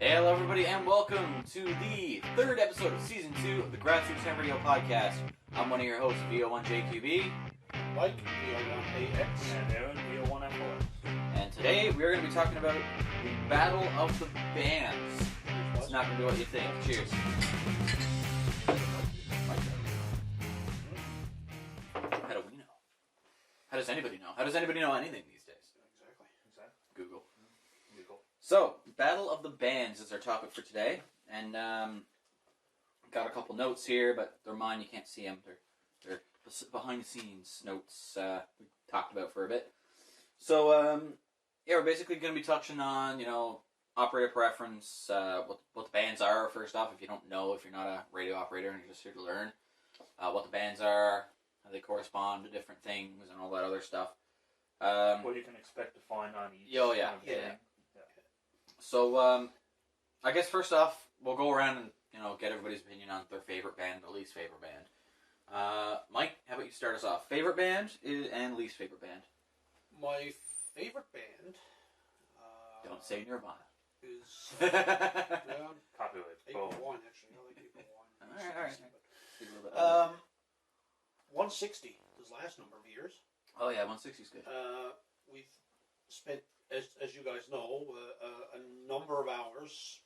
Hello everybody and welcome to the third episode of Season 2 of the Grassroots Ham Radio Podcast. I'm one of your hosts, VO1JQB. Mike, VO1AX. And Aaron, VO1FOS. And today we're going to be talking about the Battle of the Bands. It's not going to be what you think. Cheers. How do we know? How does anybody know? How does anybody know anything these days? Exactly. Google. Google. So, Battle of the Bands is our topic for today, and got a couple notes here, but they're mine, you can't see them. They're behind-the-scenes notes we talked about for a bit. So, we're basically going to be touching on, operator preference, what the bands are, first off, if you don't know, if you're not a radio operator and you're just here to learn, what the bands are, how they correspond to different things, and all that other stuff. What you can expect to find on each. Oh, yeah. kind of thing. So, I guess first off, we'll go around and, get everybody's opinion on their favorite band, their least favorite band. Mike, how about you start us off? Favorite band and least favorite band? My favorite band... Don't say Nirvana. Is... Copyright. April 1, actually. I like April 1. Alright. 160, this last number of years. Oh yeah, 160's good. We've spent, as you guys know, a number of hours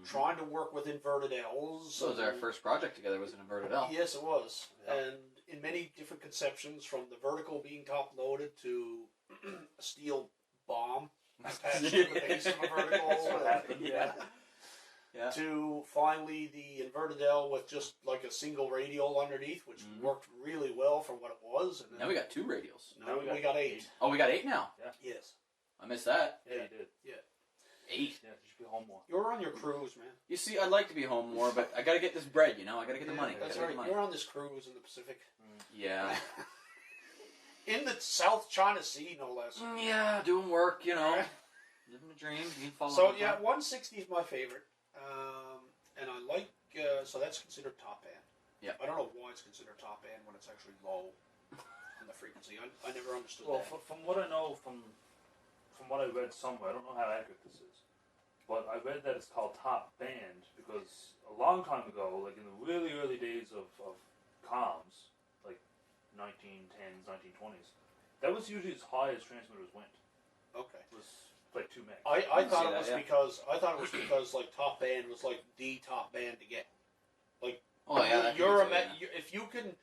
trying to work with inverted L's. So was our first project together was an inverted L. Yes, it was. Yeah. And in many different conceptions, from the vertical being top-loaded to a steel bomb attached to the base of a vertical. Yeah. To finally the inverted L with just like a single radial underneath, which worked really well for what it was. And then Now we got 2 radials. now we got 8. Oh, we got 8 now? Yes. I missed that. Yeah, you did. 8? Yeah, you should be home more. You're on your cruise, man. You see, I'd like to be home more, but I gotta get this bread, I gotta get the money. That's Gotta get right. the money. You're on this cruise in the Pacific. Yeah. In the South China Sea, no less. Yeah, doing work, living a dream, being followed. So, 160 is my favorite. And I like, so that's considered top band. Yeah. I don't know why it's considered top band when it's actually low on the frequency. I never understood Well, that. from what I know, from what I read somewhere, I don't know how accurate this is, but I read that it's called top band because a long time ago, like in the really early days of comms, like 1910s, 1920s, that was usually as high as transmitters went. Okay. It was like 2 meg. I thought it was yeah. because like top band was like the top band to get. Like Oh yeah, that you're could be so, yeah. if you can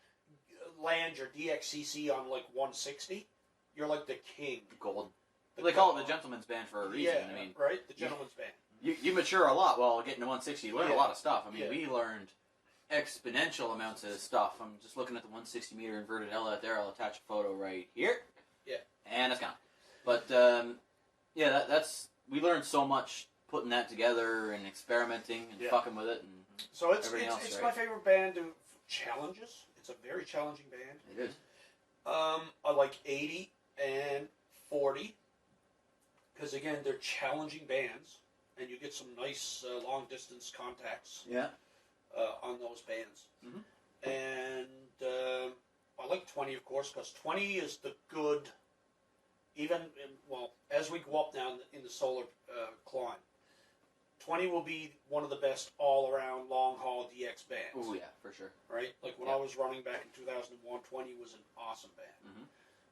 land your DXCC on like 160, you're like the king. Gold. The They call it gold. the gentleman's band for a reason. Yeah, I mean, right. The gentleman's band. you mature a lot while getting to 160. You learn a Yeah. lot of stuff. I mean, Yeah. we learned exponential amounts of stuff. I'm just looking at the 160 meter inverted L out there. I'll attach a photo right here. Yeah. And it's gone. But that's we learned so much putting that together and experimenting and fucking with it. And So it's Everything else, right? my favorite band to challenges. It's a very challenging band. it is. I like 80 and 40 because again they're challenging bands, and you get some nice long distance contacts Yeah. on those bands. Mhm. And I like 20 of course because 20 is the good. As we go up now in the solar climb, 20 will be one of the best all-around long-haul DX bands. Oh yeah, for sure. Right? Like when Yeah. I was running back in 2001, 20 was an awesome band. Mhm.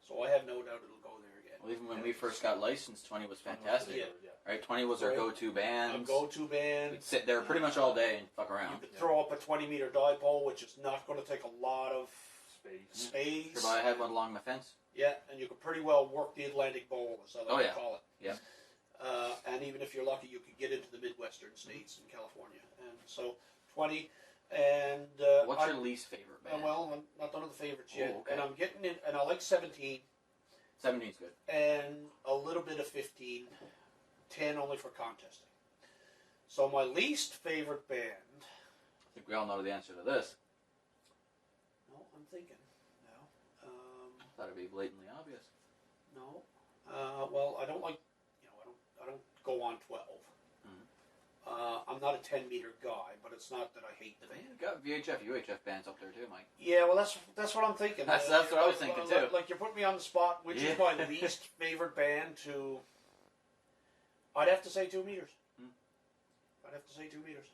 So I have no doubt it'll go there again. Well, even when we first got licensed, 20 was fantastic. Yeah. Right, 20 was our Right. go-to A band. go-to band. We'd sit there pretty much all day and fuck You around. could throw up a 20-meter dipole, which is not going to take a lot of Space. space. Sure, but I had one along my fence. Yeah, and you could pretty well work the Atlantic Bowl, as I like to call it. Yeah. And even if you're lucky, you could get into the Midwestern states in California. And so 20 and... What's your least favorite band? Well, I'm not done with the favorites yet. okay. And I'm getting in, and I like 17 17's good. and a little bit of 15, 10 only for contesting. So my least favorite band... I think we all know the answer to this. No, I'm thinking now. I thought it'd be blatantly obvious. No. Well, I don't like, I don't go on 12. I'm not a 10-meter guy, but it's not that I hate the band. You got VHF, UHF bands up there too, Mike. Yeah, well, that's what I'm thinking. That's what I was thinking, too. Like you're putting me on the spot. Which is my least favorite band to? I'd have to say 2 meters. have to say 2 meters.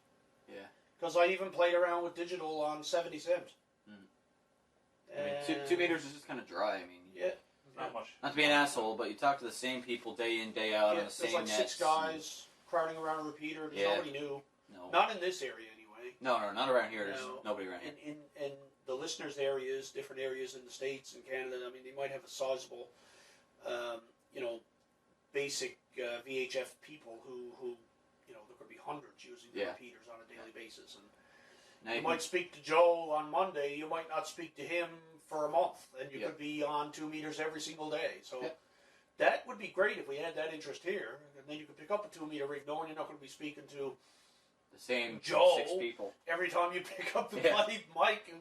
Yeah. Because I even played around with digital on 70 sims. I mean, 2 meters is just kind of dry. I mean, Yeah. There's not much. not to be an asshole, but you talk to the same people day in, day out on the same there's like nets. 6 guys crowding around a repeater. There's nobody new. No. Not in this area, anyway. No, not around here. There's No. nobody around here. In the listeners' areas, different areas in the States and Canada, I mean, they might have a sizable, basic VHF people who there could be hundreds using the repeaters on a daily basis. And Now you might speak to Joe on Monday, you might not speak to him for a month, and you could be on 2 meters every single day. So that would be great if we had that interest here, and then you could pick up a 2 meter rig knowing you're not going to be speaking to the same Joe 6 people. every time you pick up the bloody mic and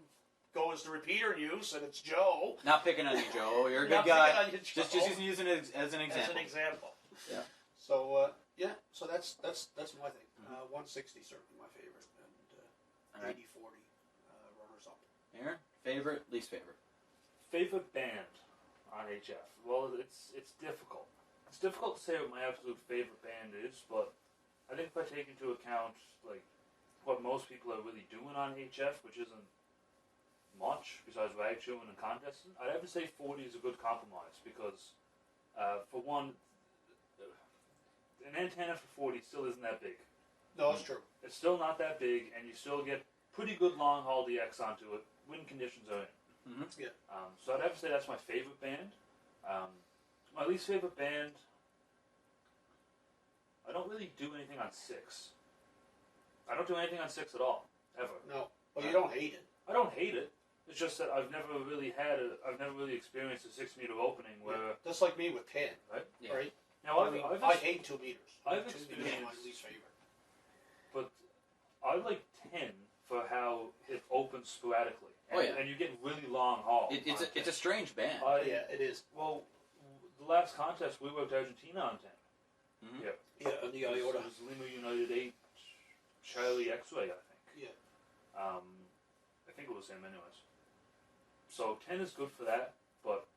go as the repeater use, and it's Joe. Not picking on you, Joe. You're a good Not guy. picking on you, Joe. Just using it as an example. As an example. Yeah. So so that's my thing. 160 certainly my favorite, and All right. 80-40 runners up. Aaron, favorite, least favorite. Favorite band on HF? Well, it's difficult. It's difficult to say what my absolute favorite band is, but I think if I take into account like what most people are really doing on HF, which isn't much besides rag chewing and contests, I'd have to say 40 is a good compromise because, for one, an antenna for 40 still isn't that big. No, that's true. It's still not that big, and you still get pretty good long haul DX onto it. Wind conditions are in. Mm-hmm. Yeah. So I'd have to say that's my favorite band. My least favorite band, I don't really do anything on 6. I don't do anything on 6 at all, ever. No, well, you don't hate it. I don't hate it. It's just that I've never really experienced a 6 meter opening where. Just like me with 10. Right? Yeah. Right? Now I hate 2 meters. I've 2 meters is experienced- my least favorite. But I like 10 for how it opens sporadically. And, Oh, yeah. and you get really long haul. It's a strange band. Yeah, it is. Well, the last contest we worked Argentina on 10. Mhm. Yeah. Yeah, and the IOTA. It was Lima United 8, Charlie X-Ray, I think. Yeah. I think it was him anyways. So 10 is good for that, but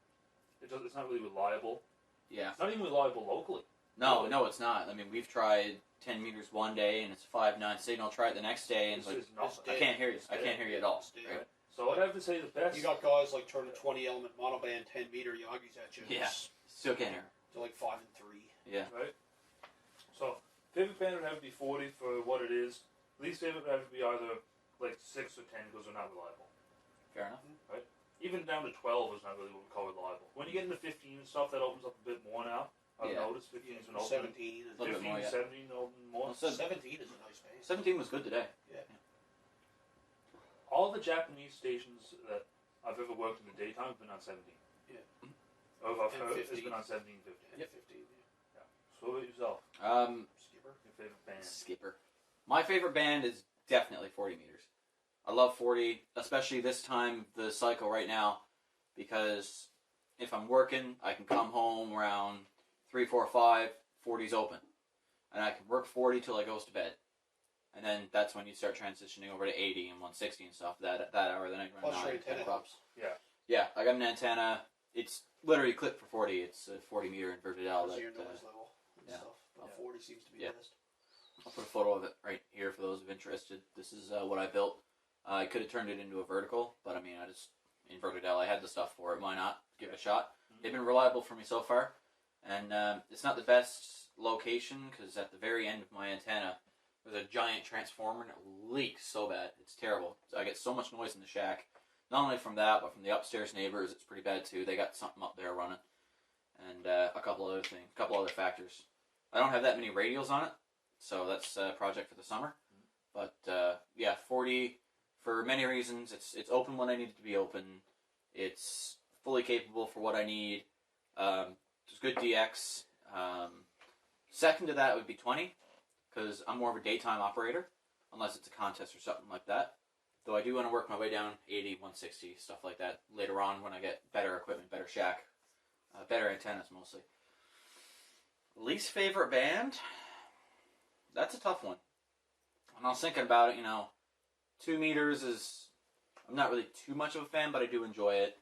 it's not really reliable. Yeah. It's not even reliable locally. No, it's not. I mean, we've tried 10 meters one day and it's a 5.9 signal. Try it the next day and it's like, It's nothing. I can't hear you. I can't hear you at all. It's dead. Right? So I'd have to say the best. You got guys like turning 20 element monoband 10 meter Yagis at you. Yeah. Still can't hear. They're like 5 and 3. Yeah. Right? So, favorite band would have to be 40 for what it is. Least favorite would have to be either like 6 or 10 because they're not reliable. Fair enough. Even down to 12 is not really what we call reliable. When you get into 15 and stuff, that opens up a bit more now. I've Yeah. noticed 15's been open. 17. A little bit 15, more, yeah. 17 open more. Well, so 17 is a nice band. 17 was good today. All the Japanese stations that I've ever worked in the daytime have been on 17. Yeah. Or I've And heard 15. it's been on 17, 15. And 15, yeah. So what about yourself? Skipper. Your favorite band? Skipper. My favorite band is definitely 40 meters. I love 40, especially this time of the cycle right now, because if I'm working, I can come home around 3, 4, 5, 40's open. And I can work 40 till I goes to bed. And then that's when you start transitioning over to 80 and 160 and stuff. That hour, then I run Plus your 9, 10 antenna crops. Yeah. Yeah, I got an antenna. It's literally clipped for 40. It's a 40 meter inverted L. Plus That, your noise level and yeah. stuff. About Yeah. 40 seems to be Yeah. best. I'll put a photo of it right here for those of interested. This is what I built. I could have turned it into a vertical, but I mean, I just inverted L. I had the stuff for it. Why not? Give it a shot. They've been reliable for me so far. And it's not the best location because at the very end of my antenna, there's a giant transformer and it leaks so bad. It's terrible. So I get so much noise in the shack. Not only from that, but from the upstairs neighbors. It's pretty bad too. They got something up there running. And a couple other things, a couple other factors. I don't have that many radials on it, so that's a project for the summer. But yeah, 40 for many reasons. It's open when I need it to be open. It's fully capable for what I need. There's good DX. Second to that would be 20, because I'm more of a daytime operator, unless it's a contest or something like that. Though I do want to work my way down 80, 160, stuff like that later on when I get better equipment, better shack, better antennas mostly. Least favorite band? That's a tough one. When I was thinking about it, 2 meters is... I'm not really too much of a fan, but I do enjoy it.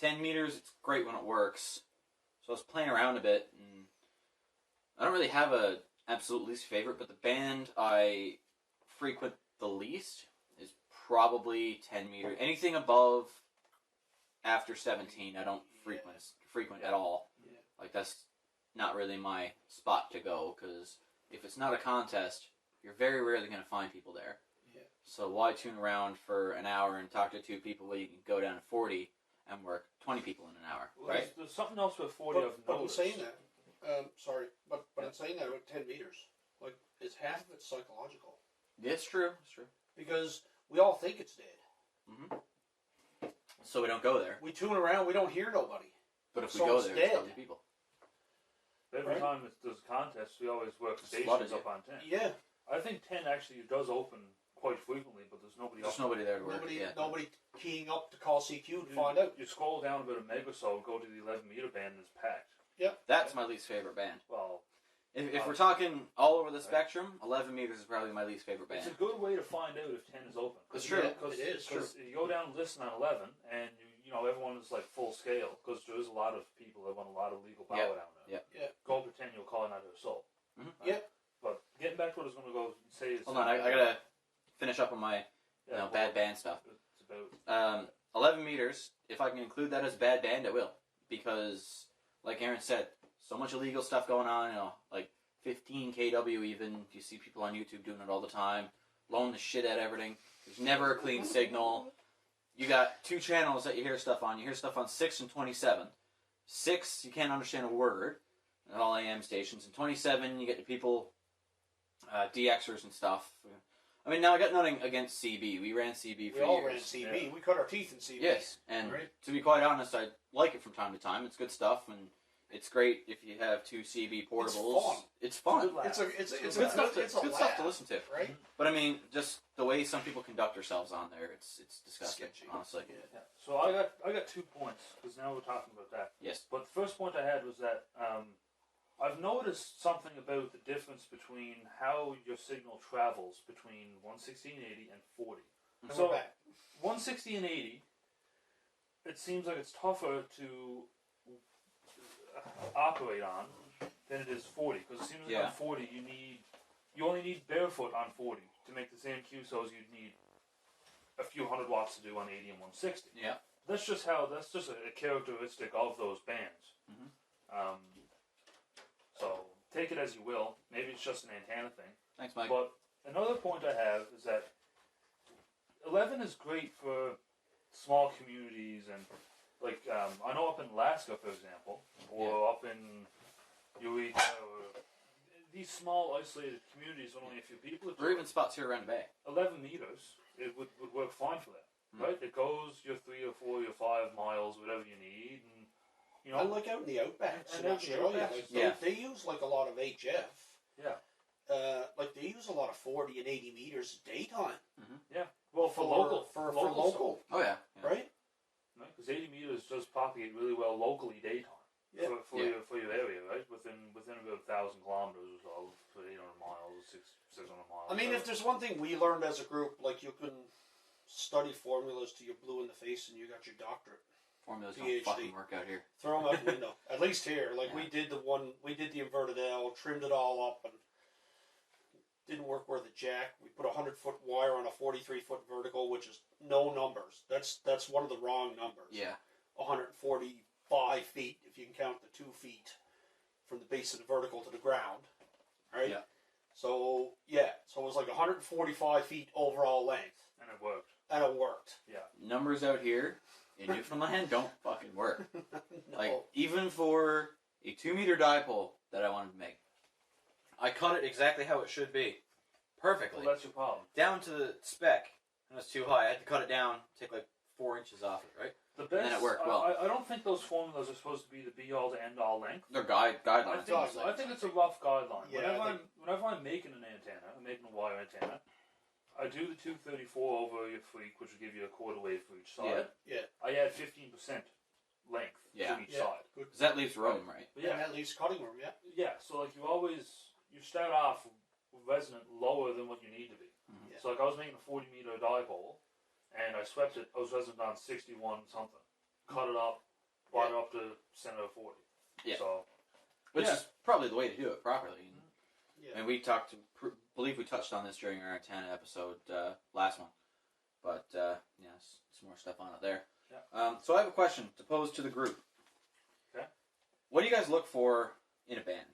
10 meters, it's great when it works. So I was playing around a bit, and I don't really have a absolute least favorite, but the band I frequent the least is probably 10 meters. Anything above after 17, I don't frequent at all. Yeah. Like, that's not really my spot to go, because if it's not a contest, you're very rarely going to find people there. Yeah. So why tune around for an hour and talk to 2 people where you can go down to 40 and work 20 people in an hour, Well, right? There's something else with 40 I've But in noticed. saying that, but in saying that with 10 meters, like, it's half of it's psychological. Yeah, it's true. It's true. Because we all think it's dead. Mm-hmm. So we don't go there. We tune around, we don't hear nobody. But if we So go it's there, dead. it's probably people. Every Right. time there's a contest, we always work It's flooded, stations up on 10. Yeah. I think 10 actually does open quite frequently, but there's nobody There's else. nobody there to work. Nobody keying up to call CQ to find out. You scroll down about a meg or so, go to the 11 meter band, and it's packed. That's my least favorite band. Well, If we're talking all over the spectrum, 11 meters is probably my least favorite band. it's a good way to find out if 10 is open. It's true. It is true. Because you go down and listen on 11, and you know everyone is like full scale, because there's a lot of people that want a lot of legal power Yep. down there. Yeah. Go up to 10, you'll call it out of their soul. Mhm. Yeah. But getting back to what I was going to go say is... Hold on, I gotta finish up on my bad band stuff. It's about... 11 meters, if I can include that as bad band, I will. Because, like Aaron said, so much illegal stuff going on, like 15 kW even. You see people on YouTube doing it all the time, blowing the shit at everything. There's never a clean signal. You got 2 channels that you hear stuff on. You hear stuff on 6 and 27. 6, you can't understand a word at all AM stations. And 27, you get the people, DXers and stuff. I mean, now I got nothing against CB. We ran CB for We all years. ran CB. Yeah. We cut our teeth in CB. Yes, and Right. to be quite honest, I like it from time to time. It's good stuff, and it's great if you have 2 CB portables. It's fun. It's good stuff to listen to. Right? But I mean, just the way some people conduct themselves on there, it's disgusting, Sketchy. honestly. Yeah. So I got 2 points, because now we're talking about that. Yes. But the first point I had was that I've noticed something about the difference between how your signal travels between 160 and 80 and 40. And So we're back. 160 and 80, it seems like it's tougher to operate on than it is 40, because it seems like on 40 you only need barefoot on 40 to make the same QSOs you'd need a few hundred watts to do on 80 and 160. Yeah. That's just a characteristic of those bands. Mhm. So take it as you will. Maybe it's just an antenna thing. Thanks, Mike. But another point I have is that 11 is great for small communities, and like I know up in Alaska, for example, or up in Eureka, or these small isolated communities with only a few people. Or even spots here around the bay. 11 meters, it would work fine for that, right? It goes your 3 or 4 or 5 miles, whatever you need, and you know. And like out in the outbacks And in out in the Australia, outbacks. like, they use like a lot of HF. Yeah. Like they use a lot of 40 and 80 meters daytime. Well, for local. For local. Oh, yeah. Right? Because 80 meters does propagate really well locally daytime. Yeah. For your area, right? Within about 1,000 kilometers or so, for 800 miles, 600 miles. I mean, if there's one thing we learned as a group, like you can study formulas till you're blue in the face and you got your doctorate. Formulas don't PhD. fucking work out here. Throw them out the window. At least here. Like we did the inverted L, trimmed it all up, and didn't work worth a jack. We put a 100-foot wire on a 43-foot vertical, which is no numbers. That's one of the wrong numbers. Yeah. 145 feet, if you can count the 2 feet from the base of the vertical to the ground. Right? Yeah. So it was like 145 feet overall length. And it worked. And it worked. Yeah. Numbers out here in Newfoundland don't fucking work. No. Like, even for a 2-meter dipole that I wanted to make, I cut it exactly how it should be. Perfectly. Well, that's your problem. Down to the spec. And it was too high. I had to cut it down, take like 4 inches off it, right? The best, And then it worked well. I don't think those formulas are supposed to be the be-all to end-all length. They're guidelines. I think it's a rough guideline. Yeah, Whenever I'm making an antenna, I'm making a wire antenna, I do the 234 over your freak, which will give you a quarter wave for each side. Yeah. I add 15% length to each side. Because that leaves room, right? But And that leaves cutting room, yeah. Yeah, so like you start off resonant lower than what you need to be. Mm-hmm. Yeah. So like I was making a 40 meter dipole, and I swept it, I was resonant on 61 something. Cut it up, brought it up to center of 40. Yeah. So, Which is probably the way to do it properly. Yeah. And we believe we touched on this during our antenna episode, last one. But, some more stuff on it there. Yeah. So I have a question to pose to the group. Okay. What do you guys look for in a band?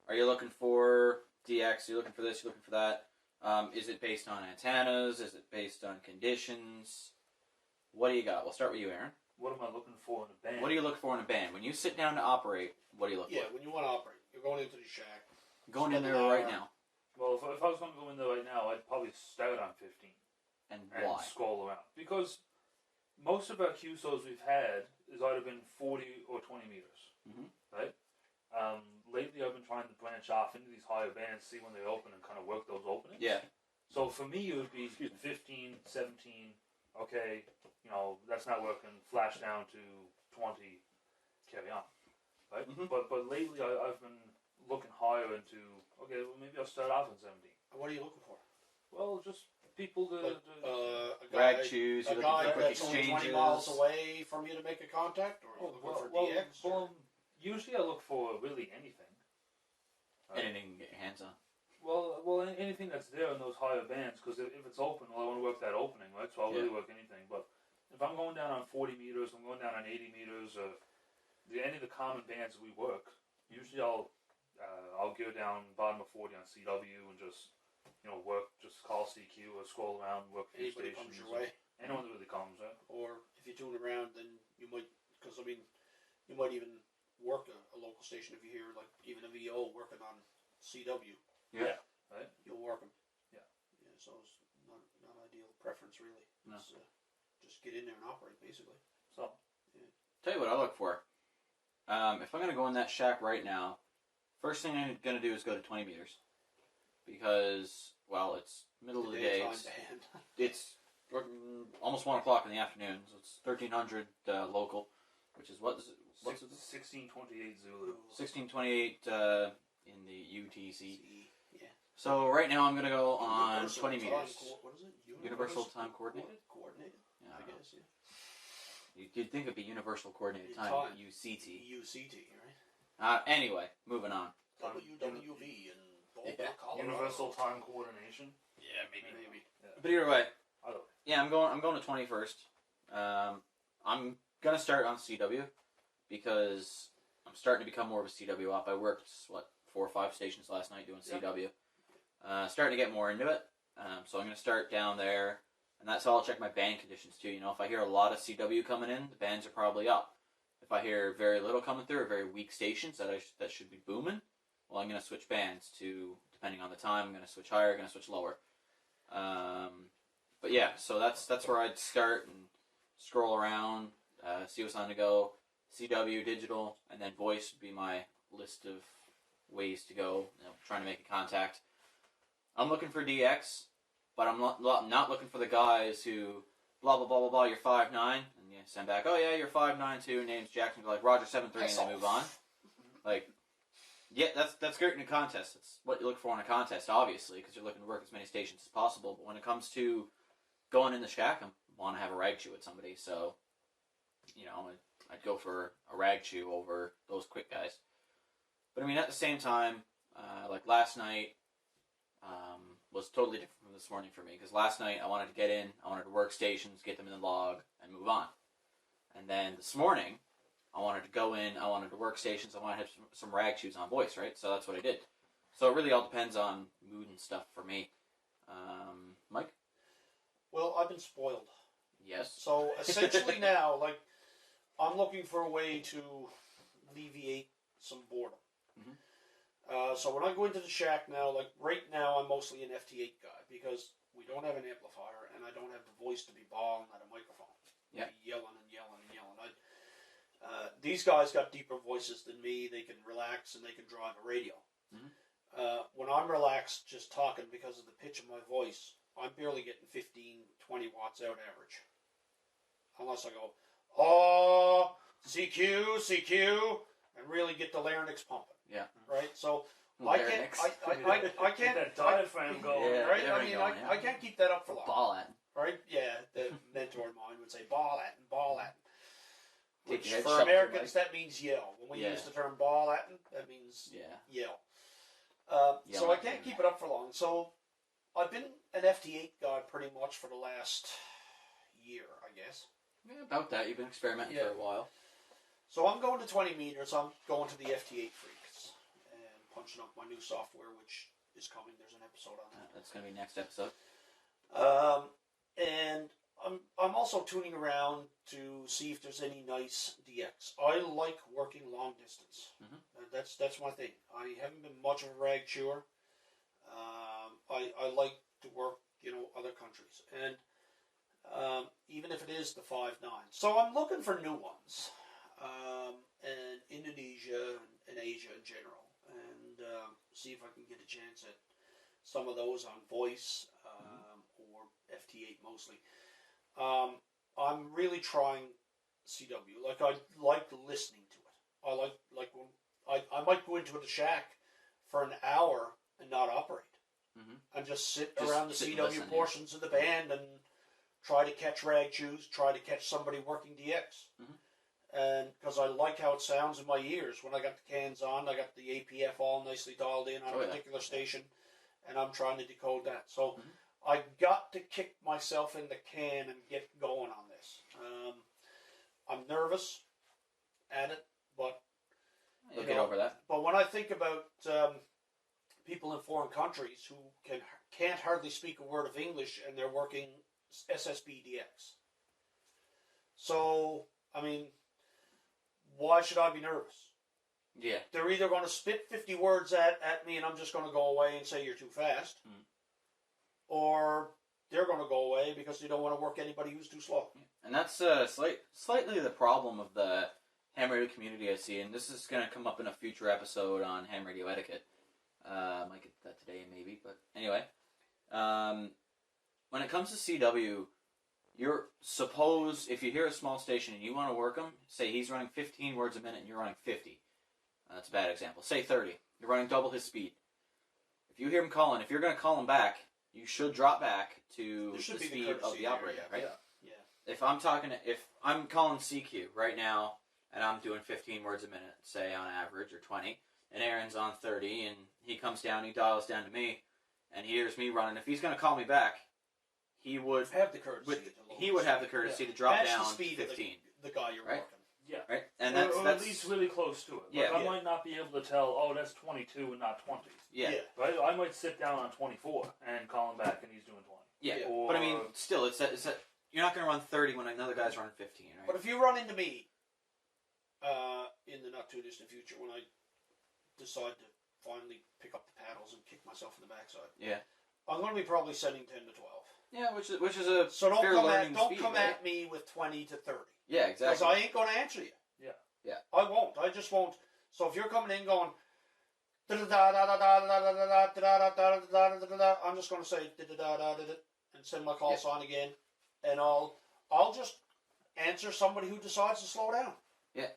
Are you looking for DX? Are you looking for this? Are you looking for that? Is it based on antennas? Is it based on conditions? What do you got? We'll start with you, Aaron. What am I looking for in a band? What do you look for in a band? When you sit down to operate, what do you look for? Yeah, when you want to operate. You're going into the shack. Going in there right now. Well, if I was going to go in there right now, I'd probably start on 15. And And why? scroll around. Because most of our QSOs we've had has either been 40 or 20 meters. Mhm. Right? Lately I've been trying to branch off into these higher bands, see when they open, and kind of work those openings. Yeah. So for me, it would be 15, 17, okay, that's not working, flash down to 20, carry on. Right? Mhm. But lately I've been looking higher into, okay, well maybe I'll start off in 17. And what are you looking for? Well, just people to... Like, a Rag guy, shoes, a you're looking guy for quick that's only 20 exchanges. miles away from you to make a contact, or are you looking for DX? Well, usually I look for really anything. Right? Anything you can get your hands on. Well, anything that's there in those higher bands, because if it's open, well, I want to work that opening, right? So I'll really work anything. But if I'm going down on 40 meters, I'm going down on 80 meters, or any of the common bands that we work, usually I'll gear down bottom of 40 on CW and just work, just call CQ or scroll around, work a few Anybody stations. comes your way. Anyone that really comes, right? Or if you tune around, then you might, because you might even work a local station if you hear like even a VO working on CW. Yeah. Right. You'll work them. Yeah. Yeah. So it's not ideal preference really. No. It's, just get in there and operate basically. So. Tell you what I look for. If I'm going to go in that shack right now, first thing I'm going to do is go to 20 meters. Because, well, it's middle of the day. It's almost 1 o'clock in the afternoon, so it's 1300 local, which is what's it? 1628 Zulu. 1628 in the UTC. Yeah. So right now I'm going to go on Universal 20 time meters. What is it? Universal time coordinated? Coordinated. Yeah, I guess. Yeah. You'd think it'd be universal coordinated time. Time. UCT. UCT, right? Anyway, moving on. WWV and Boulder, Colorado. Universal time coordination. Yeah, maybe. But either way, Either way. yeah, I'm going to 20 first. I'm gonna start on CW because I'm starting to become more of a CW op. I worked 4 or 5 stations last night doing CW. Starting to get more into it. So I'm gonna start down there, and that's how I'll check my band conditions too. If I hear a lot of CW coming in, the bands are probably up. If I hear very little coming through or very weak stations that should be booming, well, I'm gonna switch bands to, depending on the time, I'm gonna switch higher, I'm gonna switch lower. But yeah, so that's where I'd start and scroll around, see what's on the go. CW, digital, and then voice would be my list of ways to go, trying to make a contact. I'm looking for DX, but I'm not looking for the guys who blah blah blah blah blah. You're 5'9", and you send back, oh yeah, you're 5'9" too. Name's Jackson. You're like Roger 7'3", and they move on. Like, yeah, that's great in a contest. It's what you look for in a contest, obviously, because you're looking to work as many stations as possible. But when it comes to going in the shack, I want to have a rag chew with somebody, so I'd go for a rag chew over those quick guys. But I mean, at the same time, like last night was totally different from this morning for me, because last night I wanted to get in, I wanted to work stations, get them in the log, and move on. And then this morning, I wanted to go in, I wanted to work stations, I wanted to have some rag chews on voice, right? So that's what I did. So it really all depends on mood and stuff for me. Mike? Well, I've been spoiled. Yes. So essentially now, like, I'm looking for a way to alleviate some boredom. Mhm. So when I go into the shack now, like right now, I'm mostly an FT8 guy because we don't have an amplifier and I don't have the voice to be bawling at a microphone. Yeah. Yelling and yelling and yelling. These guys got deeper voices than me. They can relax and they can drive a radio. Mhm. When I'm relaxed just talking because of the pitch of my voice, I'm barely getting 15, 20 watts out average. Unless I go, oh, CQ, CQ, and really get the larynx pumping. Yeah. Right? So Larynx. I can't Get that diaphragm going. Yeah, right? there I we mean, go, I can't keep that up for long. Ball at. Right? Yeah, the mentor of mine would say ball at. Take Which your head, for shove it, Americans, that means yell. When we Yeah. use the term ball at, that means Yeah. yell. So I can't keep it up for long. So I've been an FT8 guy pretty much for the last year, I guess. Yeah, about that. You've been experimenting for a while. So I'm going to 20 meters. I'm going to the FT8 Freaks and punching up my new software, which is coming. There's an episode on that. That's going to be next episode. And I'm also tuning around to see if there's any nice DX. I like working long distance. That's my thing. I haven't been much of a rag chewer. I like to work, other countries, and even if it is the 5.9. So I'm looking for new ones, and Indonesia and Asia in general, and see if I can get a chance at some of those on voice or FT8 mostly. I'm really trying CW. Like, I like listening to it. I like when I might go into the shack for an hour and not operate. And just sit around the CW portions of the band and try to catch rag chews, try to catch somebody working DX. And because I like how it sounds in my ears when I got the cans on, I got the APF all nicely dialed in on a particular station, and I'm trying to decode that. So I got to kick myself in the can and get going on this. I'm nervous at it, but You'll get over that. But when I think about people in foreign countries who can't hardly speak a word of English and they're working SSB DX. So, I mean, why should I be nervous? Yeah. They're either going to spit 50 words at me and I'm just going to go away and say you're too fast, or they're going to go away because they don't want to work anybody who's too slow. And that's slightly the problem of the ham radio community I see, and this is going to come up in a future episode on ham radio etiquette. Might get that today maybe, but anyway. When it comes to CW, you're supposed, if you hear a small station and you want to work him, say he's running 15 words a minute and you're running 50. That's a bad example. Say 30. You're running double his speed. If you hear him calling, if you're going to call him back, you should drop back to the speed of the operator, right? Yeah. If I'm calling CQ right now, and I'm doing 15 words a minute, say on average, or 20, and Aaron's on 30, and he comes down, he dials down to me, and he hears me running. If he's going to call me back, he would have the courtesy. He would have the courtesy to drop Match down the speed 15. Of the guy you're working. Yeah. Right? And or at least really close to it. Yeah. Like I might not be able to tell, that's 22 and not 20. Yeah. Right? I might sit down on 24 and call him back and he's doing 20. Yeah. Or, but I mean, still, it's that you're not going to run 30 when another guy's running 15, right? But if you run into me in the not too distant future when I decide to finally pick up the paddles and kick myself in the backside, I'm going to be probably sending 10 to 12. Yeah, which is a so don't fair come learning at speed, at me with 20 to 30. Yeah, exactly. Because I ain't going to answer you. Yeah. I won't. I just won't. So if you're coming in going, I'm just going to say and send my call sign again, and I'll just answer somebody who decides to slow down. Yeah,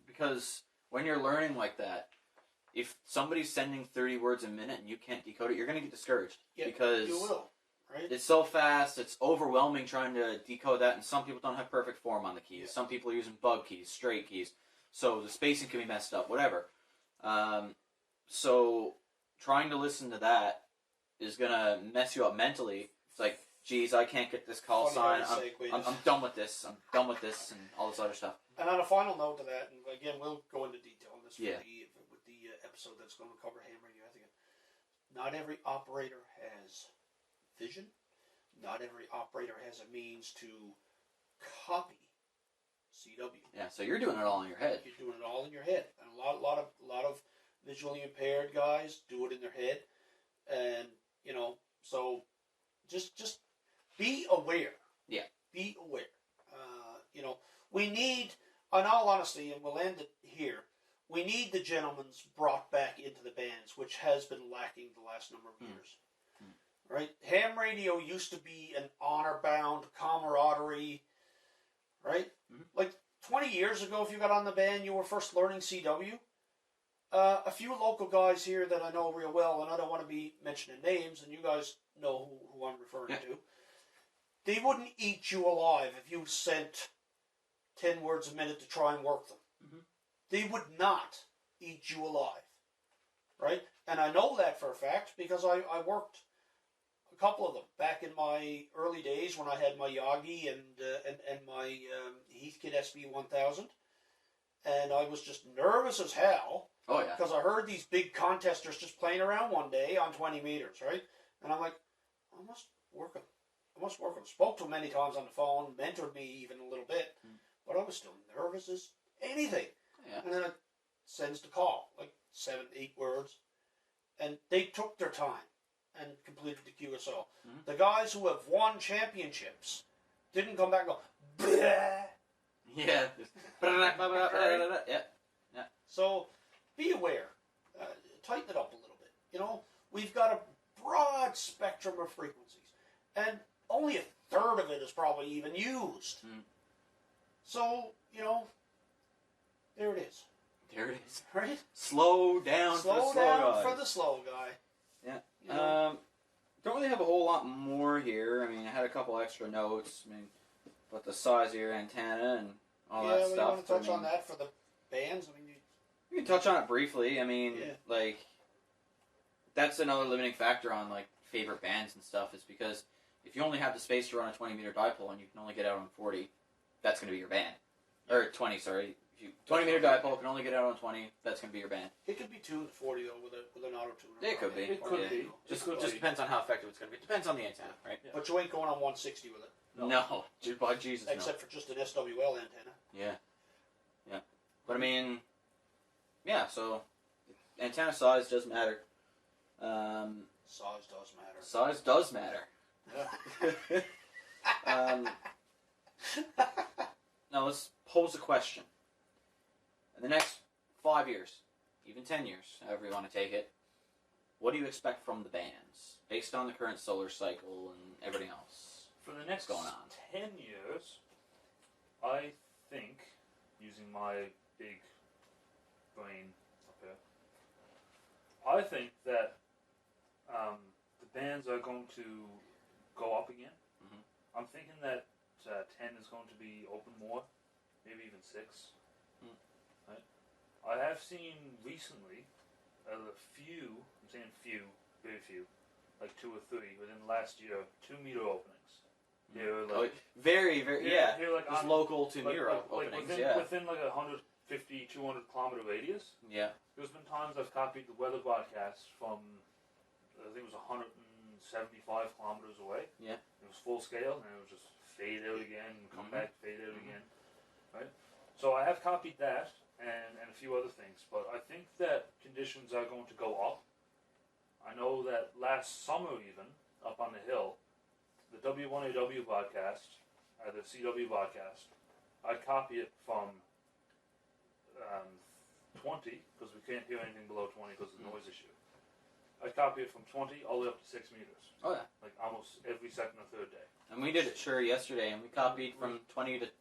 because when you're learning like that, if somebody's sending 30 words a minute and you can't decode it, you're going to get discouraged. Yeah, because you will. Right? It's so fast, it's overwhelming trying to decode that, and some people don't have perfect form on the keys. Yeah. Some people are using bug keys, straight keys, so the spacing can be messed up, whatever. So trying to listen to that is going to mess you up mentally. It's like, geez, I can't get this call sign. I'm done with this. I'm done with this, and all this other stuff. And on a final note to that, and again, we'll go into detail on this with the episode that's going to cover ham radio etiquette. Not every operator has vision. Not every operator has a means to copy CW. Yeah, so you're doing it all in your head. You're doing it all in your head, and a lot of visually impaired guys do it in their head, and so just be aware. Yeah, be aware. We need, in all honesty, and we'll end it here. We need the gentlemen's brought back into the bands, which has been lacking the last number of years. Right? Ham radio used to be an honor-bound camaraderie, right? Like 20 years ago, if you got on the band, you were first learning CW. A few local guys here that I know real well, and I don't want to be mentioning names, and you guys know who I'm referring to. They wouldn't eat you alive if you sent 10 words a minute to try and work them. They would not eat you alive, right? And I know that for a fact because I worked a couple of them back in my early days when I had my Yagi and my Heathkit SB 1000. And I was just nervous as hell. Oh, yeah. Because I heard these big contesters just playing around one day on 20 meters, right? And I'm like, I must work them. Spoke to them many times on the phone, mentored me even a little bit. But I was still nervous as anything. Yeah. And then it sends the call, like 7, 8 words. And they took their time and completed the QSO. The guys who have won championships didn't come back and go, bleh. Yeah. Yeah. So be aware. Tighten it up a little bit. You know, we've got a broad spectrum of frequencies. And only a third of it is probably even used. So, you know, there it is. There it is. Right? Slow down for the slow guy. For the slow guy. Yeah. You know? Don't really have a whole lot more here. I mean, I had a couple extra notes. I mean, about the size of your antenna and all that stuff. Yeah, you want to touch on that for the bands? I mean, you can touch on it briefly. I mean, like, that's another limiting factor on, like, favorite bands and stuff is because if you only have the space to run a 20-meter dipole and you can only get out on 40, that's going to be your band. Or 20, sorry. 20-meter dipole can only get out on 20, that's going to be your band. It could be tuned to 40, though, with an auto-tuner. It could be. It could be. Just depends on how effective it's going to be. It depends on the antenna, right? Yeah. But you ain't going on 160 with it. No. By Jesus, no. Except for just an SWL antenna. Yeah. Yeah. But, I mean, yeah, so antenna size does matter. Size does matter. Size does matter. Now let's pose a question. In the next 5 years, even 10 years, however you want to take it, what do you expect from the bands, based on the current solar cycle and everything else? For the next going on 10 years, I think, using my big brain up here, I think that the bands are going to go up again. I'm thinking that 10 is going to be open more, maybe even 6. Right? I have seen recently a few, I'm saying few, very few, like 2 or 3 within the last year, 2-meter openings. They're like very, very, yeah. Here, like just local 2-meter openings, within like a 150, 200 kilometer radius. Yeah. There's been times I've copied the weather broadcast from, I think it was 175 kilometers away. Yeah. It was full scale, and it was just fade out again, come back, fade out again. Right? So I have copied that and a few other things, but I think that conditions are going to go up. I know that last summer even, up on the hill, the W1AW broadcast, the CW broadcast, I copy it from 20, because we can't hear anything below 20 because of the noise issue. I copy it from 20 all the way up to 6 meters. Oh, yeah. Like almost every second or third day. And we did it yesterday, and we copied from 20 to,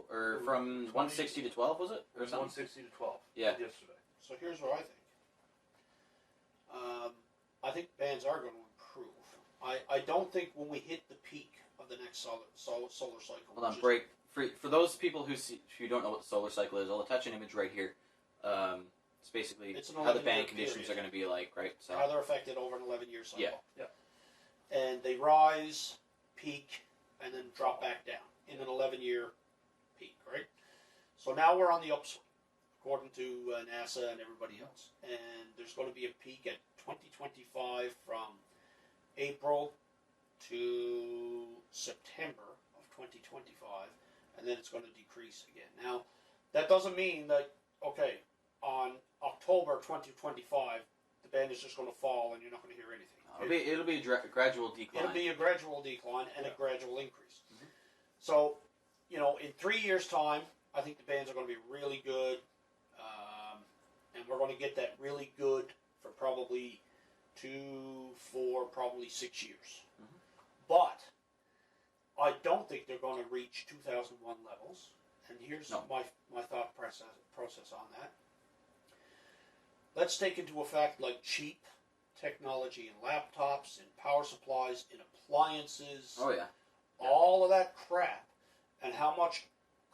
or from 160 to 12, was it? Or something? 160 to 12. Yeah. Yesterday. So here's what I think. I think bands are going to improve. I don't think when we hit the peak of the next solar cycle. Hold on, break. For those people who don't know what the solar cycle is, I'll attach an image right here. It's basically how the band conditions are going to be like, right? So how they're affected over an 11-year cycle. Yeah. And they rise, peak, and then drop back down in an 11-year peak, right? So now we're on the upswing, according to NASA and everybody else. And there's going to be a peak at 2025 from April to September of 2025, and then it's going to decrease again. Now, that doesn't mean that, okay, on October 2025, the band is just going to fall and you're not going to hear anything. It'll be a gradual decline. It'll be a gradual decline and a gradual increase. So, in 3 years' time, I think the bands are going to be really good, and we're going to get that really good for probably 2, 4, probably 6 years. But I don't think they're going to reach 2001 levels. And here's my thought process on that. Let's take into effect like cheap technology in laptops, in power supplies, in appliances. Oh, yeah. All of that crap. And how much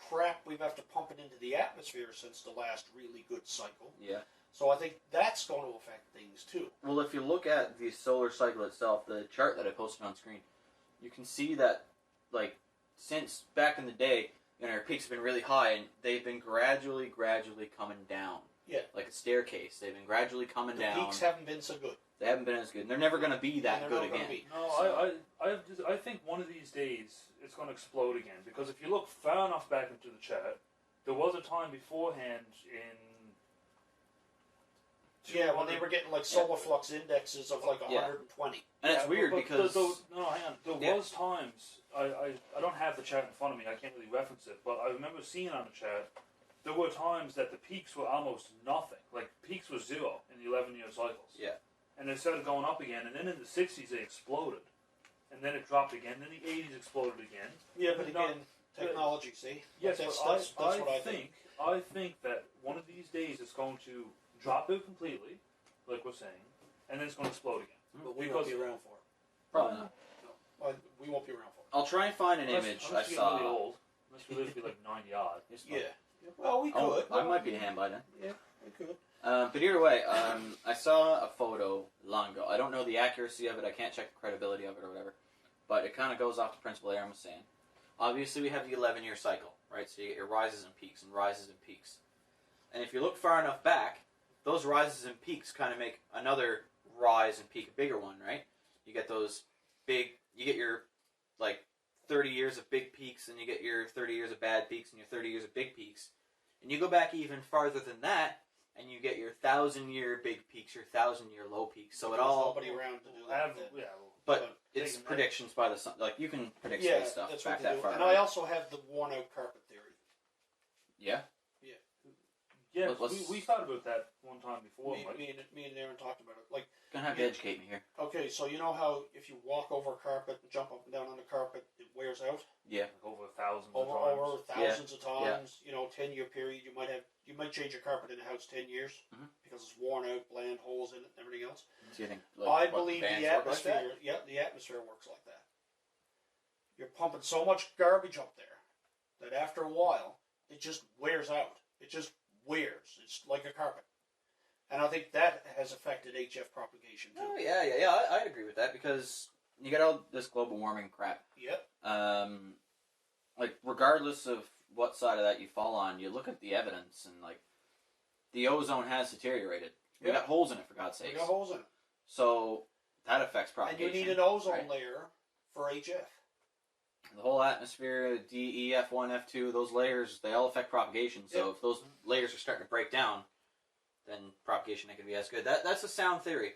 crap we've have to pump it into the atmosphere since the last really good cycle. Yeah. So I think that's going to affect things too. Well, if you look at the solar cycle itself, the chart that I posted on screen, you can see that, like, since back in the day, our peaks have been really high, and they've been gradually coming down. Yeah. Like a staircase. They've been gradually coming down. The peaks haven't been so good. They haven't been as good. And they're never going to be that good again. No, I think one of these days it's going to explode again. Because if you look far enough back into the chart, there was a time beforehand in... Yeah, when they were getting like solar flux indexes of like 120. And it's weird because... No, hang on. There was times... I don't have the chart in front of me. I can't really reference it. But I remember seeing on the chart, there were times that the peaks were almost nothing. Like, peaks were zero in the 11-year cycles. Yeah. And they started going up again. And then in the 60s, they exploded. And then it dropped again. Then the 80s exploded again. Yeah, but again, technology, see? Yes, that's but what I think. I think that one of these days it's going to drop it completely, like we're saying, and then it's going to explode again. But we won't be around for it. Probably not. No, we won't be around for it. I'll try and find an image I saw. Really old. Unless we live to be like 90 odd. Yeah. Well, we could. I might be a ham by then. Yeah, we could. But either way, I saw a photo long ago. I don't know the accuracy of it. I can't check the credibility of it or whatever. But it kind of goes off the principle Aaron was saying. Obviously, we have the 11-year cycle, right? So you get your rises and peaks and rises and peaks. And if you look far enough back, those rises and peaks kind of make another rise and peak, a bigger one, right? You get those big, you get your, like, 30 years of big peaks, and you get your 30 years of bad peaks, and your 30 years of big peaks. And you go back even farther than that, and you get your 1,000-year big peaks, your 1,000-year low peaks. So it all... There's nobody around to do that. But it's predictions by the sun. Like, you can predict space stuff that's back what they that do. far. And I also have the worn-out carpet theory. Yeah? Yeah, we thought about that one time before. Me and Aaron talked about it. Like, Gonna have to educate me here. Okay, so you know how if you walk over a carpet and jump up and down on the carpet, it wears out? Yeah. Like over thousands Over thousands of times. Yeah. You know, 10-year period, you might change your carpet in a house 10 years because it's worn out, bland holes in it, and everything else. Do you think? I believe the atmosphere. The atmosphere works like that. You're pumping so much garbage up there that after a while, it just wears out. It just wears. It's like a carpet. And I think that has affected HF propagation too. Oh, yeah. I'd agree with that because you got all this global warming crap. Yep. Like, regardless of what side of that you fall on, you look at the evidence and, like, the ozone has deteriorated. We got holes in it, for God's sakes. We got holes in it. So that affects propagation. And you need an ozone layer for HF. The whole atmosphere, D, E, F1, F2, those layers, they all affect propagation. So if those layers are starting to break down, then propagation ain't going to be as good. That's a sound theory.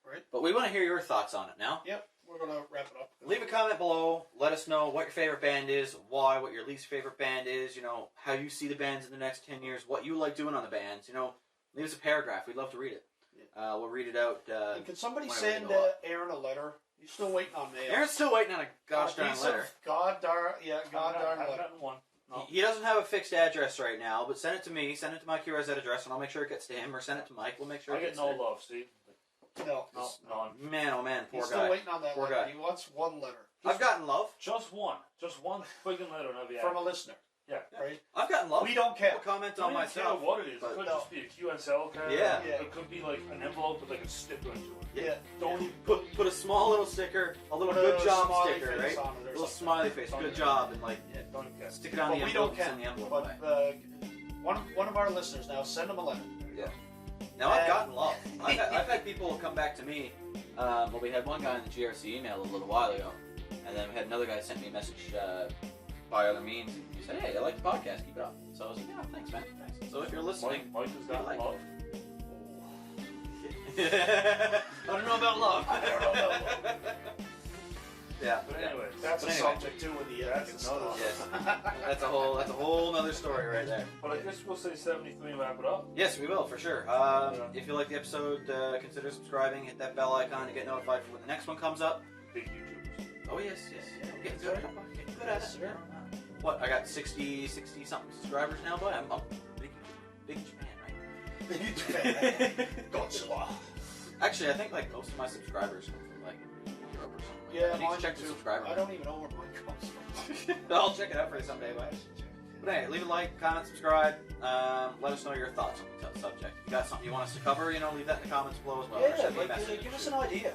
Right. But we want to hear your thoughts on it now. Yep. We're going to wrap it up. Leave a comment below. Let us know what your favorite band is, why, what your least favorite band is, how you see the bands in the next 10 years, what you like doing on the bands. Leave us a paragraph. We'd love to read it. Yeah. We'll read it out. And can somebody send Aaron a letter? He's still waiting on mail. Aaron's still waiting on a gosh darn letter. God darn letter. I've gotten one. No. He doesn't have a fixed address right now, but send it to me. Send it to my QRZ address, and I'll make sure it gets to him. Or send it to Mike. We'll make sure it gets to him. I get no love, Steve. No. Man, oh man, poor guy. He's still waiting on that poor letter. Guy. He wants one letter. I've gotten love. Just one friggin' letter, and I'll be from a listener. Yeah. Right? I've gotten love. We don't care. People comment on my care stuff. what it is. It could just be a QSL card. Yeah. It could be like an envelope with like a sticker into it. Yeah. Don't put a small little sticker, a little good job sticker, right? A little smiley face, good job, and don't care. Stick it on the envelope. Send the envelope away. But one of our listeners now, send them a letter. Yeah. Now I've gotten love. I've had people come back to me. We had one guy in the GRC email a little while ago, and then we had another guy send me a message by other means. He said, "Hey, I like the podcast. Keep it up." So I was like, "Yeah, thanks, man. Thanks." So if you're listening, Mike has gotten love. I don't know about love. Yeah. But anyway, that's a subject too with the that's another. Yes. That's a whole other story right there. But I guess we'll say 73 and wrap it up. Yes, we will for sure. If you like the episode, consider subscribing. Hit that bell icon to get notified for when the next one comes up. Big YouTubers. Oh yes. I'm getting good. Getting good at it. What? I got 60 something subscribers now, but I'm up. Big fan, right? Big fan. Godzilla. Actually, I think most of my subscribers come from Europe or something. Yeah, I need to check the subscriber. I don't even know where mine comes from. I'll check it out for you someday, but But anyway, leave a like, comment, subscribe. Let us know your thoughts on the subject. If you got something you want us to cover, leave that in the comments below as well. Yeah, give us an idea.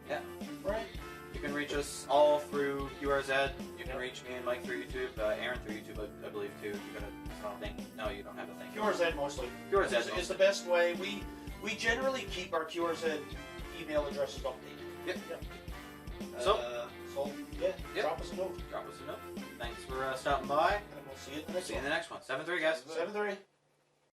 Yeah. Right. You can reach us all through QRZ. You can reach me and Mike through YouTube. Aaron through YouTube, I believe, too. You got a thing? No, you don't have a thing. QRZ mostly. QRZ is the best way. We generally keep our QRZ email addresses updated. Yep. Drop us a note. Drop us a note. Thanks for stopping by. And we'll see you in the next one. See you in the next one. 7-3, guys. 7-3.